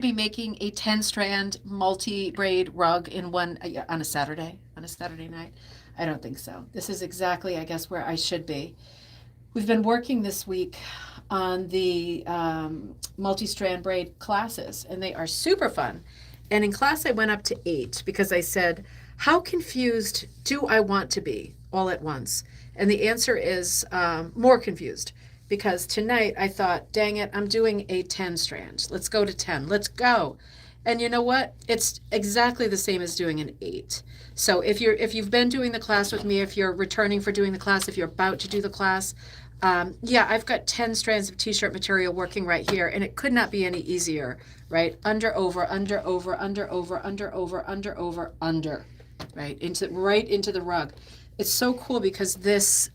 Be making a 10 strand multi braid rug in one on a Saturday night. I don't think so. This is exactly, I guess, where I should be. We've been working this week on the multi strand braid classes, and they are super fun. And in class, I went up to 8 because I said, how confused do I want to be all at once? And the answer is more confused, because tonight I thought, dang it, I'm doing a 10 strand. Let's go to 10. Let's go. And you know what? It's exactly the same as doing an 8. So if you've been doing the class with me, if you're returning for doing the class, if you're about to do the class, yeah, I've got 10 strands of t-shirt material working right here, and it could not be any easier, right? Under, over, under, over, under, over, under, over, under, over, under, right into the rug. It's so cool because this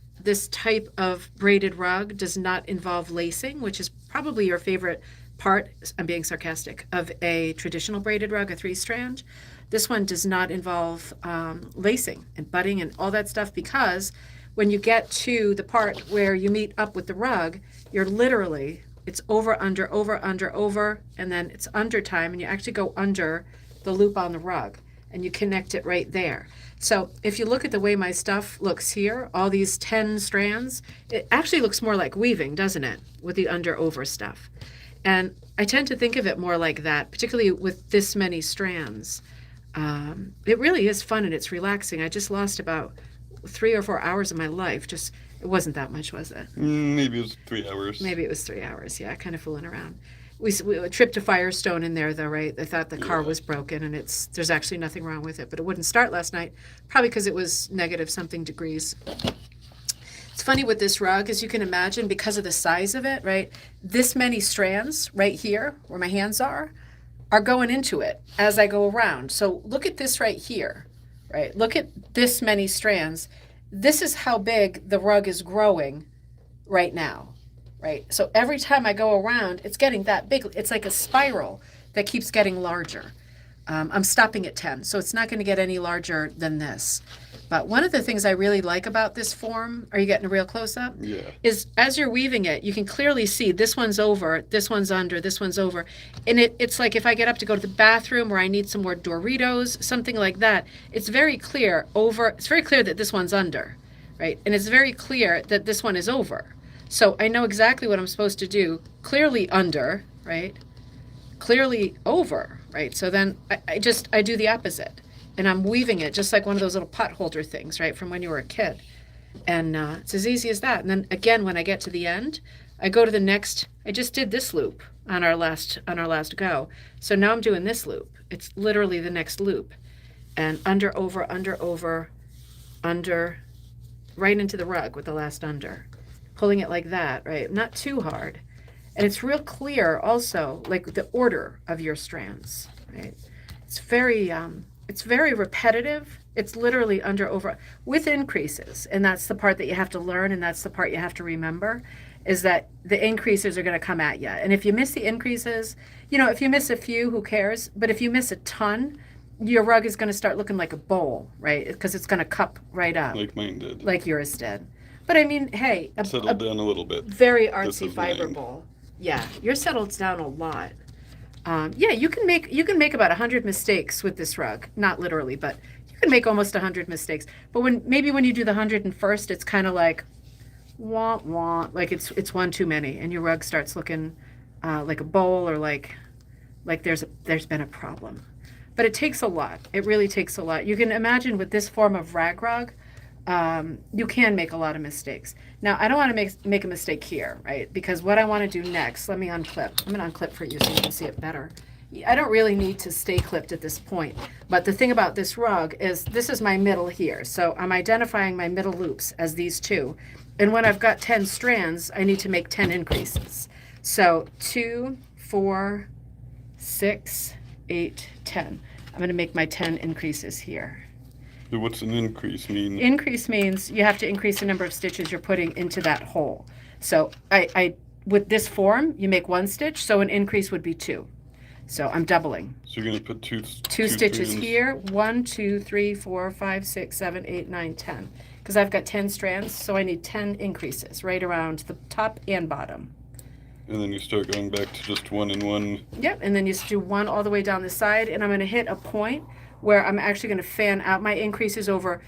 type of braided rug does not involve lacing, which is probably your favorite part, I'm being sarcastic, of a traditional braided rug, a 3 strand. This one does not involve lacing and butting and all that stuff, because when you get to the part where you meet up with the rug, you're literally, it's over, under, over, under, over, and then it's under time, and you actually go under the loop on the rug, and you connect it right there. So if you look at the way my stuff looks here, all these 10 strands, it actually looks more like weaving, doesn't it, with the under, over stuff. And I tend to think of it more like that, particularly with this many strands. It really is fun and it's relaxing. I just lost about 3 or 4 hours of my life. Just, it wasn't that much, was it? Maybe it was 3 hours. Maybe it was 3 hours. Yeah, kind of fooling around. We a trip to Firestone in there though, right? They thought the car was broken, and there's actually nothing wrong with it, but it wouldn't start last night, probably because it was negative something degrees. It's funny with this rug, as you can imagine, because of the size of it, right? This many strands right here, where my hands are going into it as I go around. So look at this right here, right? Look at this many strands. This is how big the rug is growing right now, right? So every time I go around, it's getting that big. It's like a spiral that keeps getting larger. I'm stopping at 10, so it's not going to get any larger than this. But one of the things I really like about this form, are you getting a real close-up? Yeah. Is as you're weaving it, you can clearly see this one's over, this one's under, this one's over. And it's like if I get up to go to the bathroom or I need some more Doritos, something like that, it's very clear that this one's under, right? And it's very clear that this one is over. So I know exactly what I'm supposed to do. Clearly under, right? Clearly over, right? So then I do the opposite. And I'm weaving it just like one of those little pot holder things, right, from when you were a kid. And it's as easy as that. And then again, when I get to the end, I go to the next. I just did this loop on our last go. So now I'm doing this loop. It's literally the next loop, and under, over, under, right into the rug with the last under, pulling it like that, right? Not too hard, and it's real clear also, like the order of your strands, right? It's very repetitive. It's literally under, over, with increases. And that's the part that you have to learn, and that's the part you have to remember, is that the increases are going to come at you. And if you miss the increases, if you miss a few, who cares? But if you miss a ton, your rug is going to start looking like a bowl, right? Because it's going to cup right up. Like mine did. Like yours did. But I mean, hey, Settled down a little bit. Very artsy fiber bowl. Yeah, yours settles down a lot. Yeah, you can make about 100 mistakes with this rug. Not literally, but you can make almost 100 mistakes. But when you do the 101st, it's kind of like, wah wah, like it's one too many, and your rug starts looking like a bowl, or like there's been a problem. But it takes a lot. It really takes a lot. You can imagine with this form of rag rug, you can make a lot of mistakes. Now, I don't want to make a mistake here, right? Because what I want to do next, let me unclip. I'm going to unclip for you so you can see it better. I don't really need to stay clipped at this point. But the thing about this rug is this is my middle here. So I'm identifying my middle loops as these two. And when I've got 10 strands, I need to make 10 increases. So 2, 4, 6, 8, 10. I'm going to make my 10 increases here. So what's an increase mean? Increase means you have to increase the number of stitches you're putting into that hole. So I with this form, you make 1 stitch, so an increase would be 2. So I'm doubling. So you're going to put two stitches strands here. 1, 2, 3, 4, 5, 6, 7, 8, 9, 10. Because I've got 10 strands, so I need 10 increases right around the top and bottom. And then you start going back to just one and one. Yep, and then you just do one all the way down the side, and I'm going to hit a point where I'm actually going to fan out. My increase is over.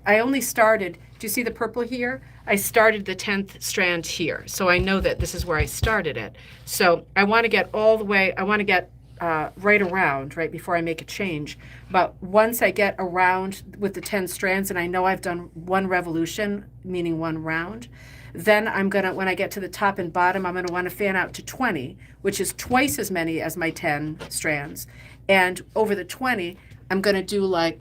I only started, do you see the purple here? I started the 10th strand here, so I know that this is where I started it. So I want to get all the way, I want to get right around, right before I make a change. But once I get around with the 10 strands, and I know I've done one revolution, meaning one round, then I'm gonna, when I get to the top and bottom, I'm gonna wanna fan out to 20, which is twice as many as my 10 strands. And over the 20, I'm gonna do like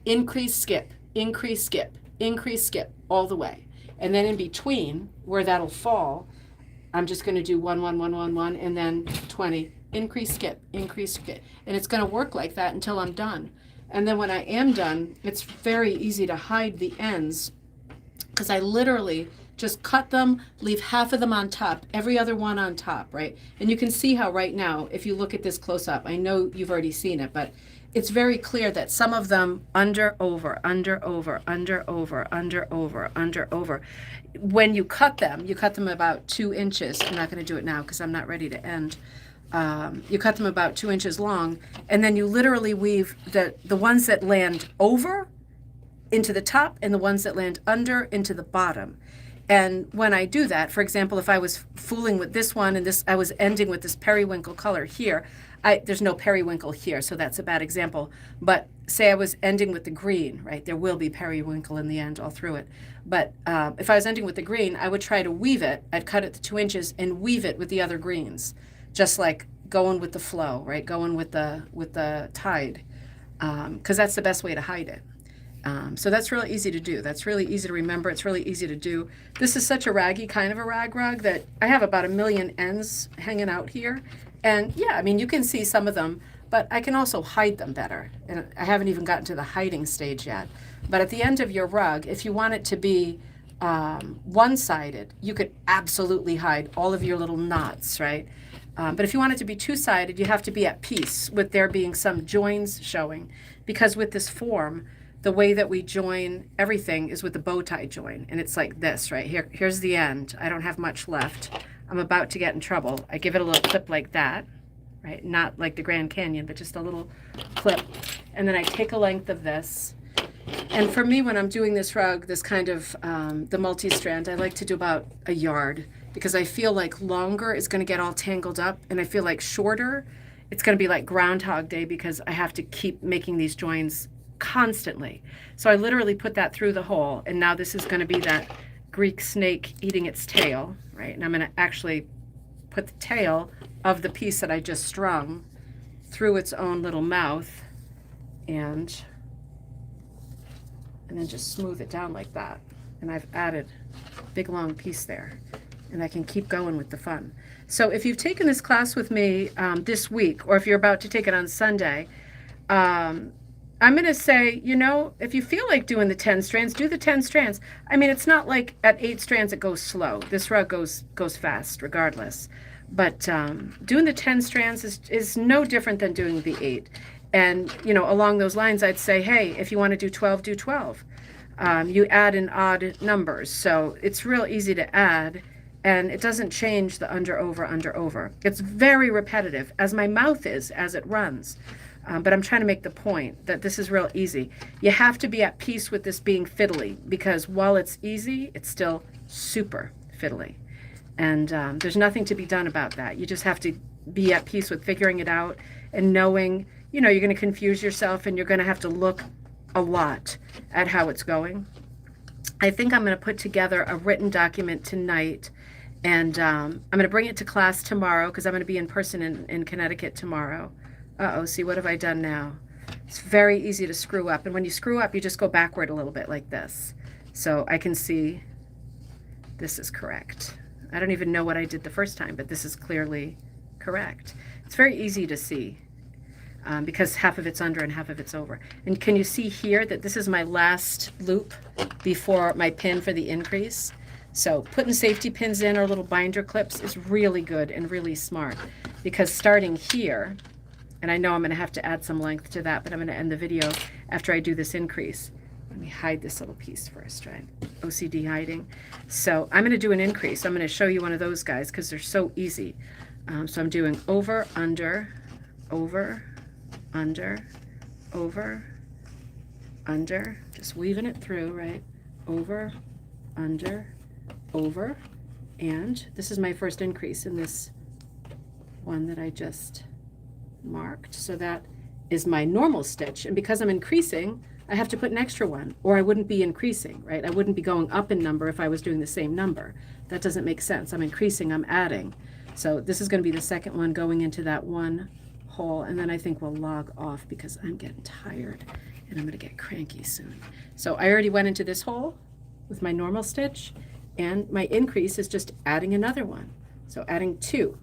increase, skip, increase, skip, increase, skip, all the way. And then in between, where that'll fall, I'm just gonna do 1, 1, 1, 1, 1, and then 20, increase, skip, increase, skip. And it's gonna work like that until I'm done. And then when I am done, it's very easy to hide the ends because I literally just cut them, leave half of them on top, every other one on top, right? And you can see how right now, if you look at this close up, I know you've already seen it, but it's very clear that some of them under, over, under, over, under, over, under, over, under, over. When you cut them about 2 inches. I'm not gonna do it now because I'm not ready to end. You cut them about 2 inches long, and then you literally weave the ones that land over into the top and the ones that land under into the bottom. And when I do that, for example, if I was fooling with this one and this, I was ending with this periwinkle color here, there's no periwinkle here, so that's a bad example. But say I was ending with the green, right? There will be periwinkle in the end all through it. But if I was ending with the green, I would try to weave it. I'd cut it to 2 inches and weave it with the other greens, just like going with the flow, right? Going with the tide, because that's the best way to hide it. So that's really easy to do. That's really easy to remember. It's really easy to do. This is such a raggy kind of a rag rug that I have about 1 million ends hanging out here. And yeah, I mean, you can see some of them, but I can also hide them better. And I haven't even gotten to the hiding stage yet. But at the end of your rug, if you want it to be one-sided, you could absolutely hide all of your little knots, right? But if you want it to be two-sided, you have to be at peace with there being some joins showing. Because with this form, the way that we join everything is with the bow tie join. And it's like this, right? Here's the end. I don't have much left. I'm about to get in trouble. I give it a little clip like that, right? Not like the Grand Canyon, but just a little clip. And then I take a length of this. And for me, when I'm doing this rug, this kind of the multi-strand, I like to do about 1 yard because I feel like longer is going to get all tangled up, and I feel like shorter, it's going to be like Groundhog Day because I have to keep making these joins constantly. So I literally put that through the hole, and now this is going to be that Greek snake eating its tail, right? And I'm going to actually put the tail of the piece that I just strung through its own little mouth and then just smooth it down like that. And I've added a big long piece there, and I can keep going with the fun. So if you've taken this class with me this week, or if you're about to take it on Sunday, I'm going to say, you know, if you feel like doing the 10 strands, do the 10 strands. I mean, it's not like at 8 strands it goes slow. This rug goes fast regardless. But doing the 10 strands is no different than doing the 8. And, you know, along those lines, I'd say, hey, if you want to do 12, do 12. You add in odd numbers. So it's real easy to add, and it doesn't change the under, over, under, over. It's very repetitive, as my mouth is as it runs. But I'm trying to make the point that this is real easy. You have to be at peace with this being fiddly, because while it's easy, it's still super fiddly. And there's nothing to be done about that. You just have to be at peace with figuring it out and knowing, you know, you're going to confuse yourself and you're going to have to look a lot at how it's going. I think I'm going to put together a written document tonight, and I'm going to bring it to class tomorrow because I'm going to be in person in Connecticut tomorrow. Uh-oh, see, what have I done now? It's very easy to screw up. And when you screw up, you just go backward a little bit like this. So I can see this is correct. I don't even know what I did the first time, but this is clearly correct. It's very easy to see because half of it's under and half of it's over. And can you see here that this is my last loop before my pin for the increase? So putting safety pins in or little binder clips is really good and really smart, because starting here, and I know I'm going to have to add some length to that, but I'm going to end the video after I do this increase. Let me hide this little piece first, right? OCD hiding. So I'm going to do an increase. I'm going to show you one of those guys because they're so easy. So I'm doing over, under, over, under, over, under, just weaving it through, right? Over, under, over, and this is my first increase in this one that I just marked. So that is my normal stitch, and because I'm increasing, I have to put an extra one, or I wouldn't be increasing, right? I wouldn't be going up in number if I was doing the same number. That doesn't make sense. I'm increasing, I'm adding. So this is going to be the second one going into that one hole, and then I think we'll log off because I'm getting tired and I'm going to get cranky soon. So I already went into this hole with my normal stitch, and my increase is just adding another one. So adding two,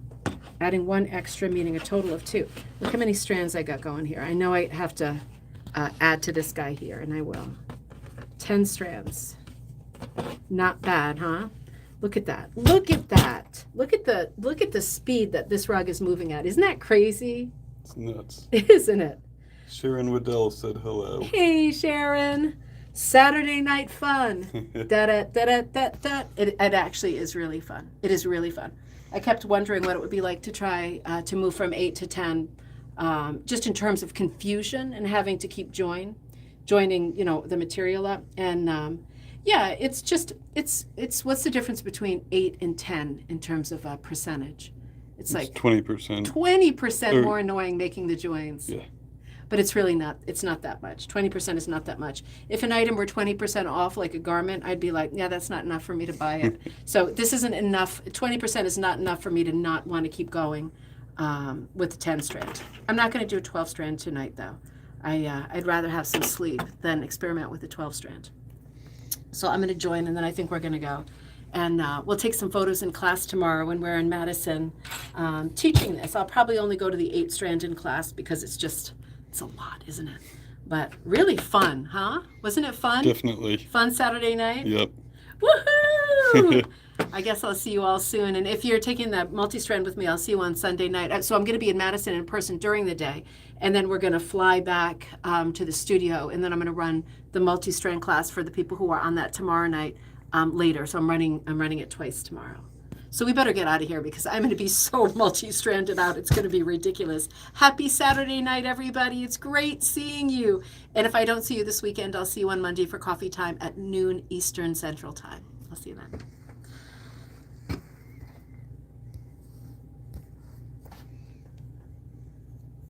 adding one extra, meaning a total of two. Look how many strands I got going here. I know I have to add to this guy here, and I will. 10 strands. Not bad, huh? Look at that. Look at that. Look at the speed that this rug is moving at. Isn't that crazy? It's nuts. Isn't it? Sharon Waddell said hello. Hey, Sharon. Saturday night fun. Da da da da da da. It actually is really fun. It is really fun. I kept wondering what it would be like to try to move from 8 to 10, just in terms of confusion and having to keep joining, the material up. And yeah, it's what's the difference between 8 and 10 in terms of percentage? It's like 20%. 20% more annoying making the joins. Yeah. But it's really not, it's not that much. 20% is not that much. If an item were 20% off, like a garment, I'd be like, yeah, that's not enough for me to buy it. So this isn't enough. 20% is not enough for me to not want to keep going with the 10 strand. I'm not going to do a 12 strand tonight, though. I'd rather have some sleep than experiment with the 12 strand. So I'm going to join, and then I think we're going to go. And we'll take some photos in class tomorrow when we're in Madison teaching this. I'll probably only go to the 8 strand in class because it's a lot, isn't it? But really fun, huh? Wasn't it fun? Definitely. Fun Saturday night? Yep. Woohoo! I guess I'll see you all soon. And if you're taking that multi-strand with me, I'll see you on Sunday night. So I'm going to be in Madison in person during the day. And then we're going to fly back to the studio. And then I'm going to run the multi-strand class for the people who are on that tomorrow night later. So I'm running it twice tomorrow. So we better get out of here because I'm going to be so multi-stranded out. It's going to be ridiculous. Happy Saturday night, everybody. It's great seeing you. And if I don't see you this weekend, I'll see you on Monday for coffee time at noon Eastern Central Time. I'll see you then.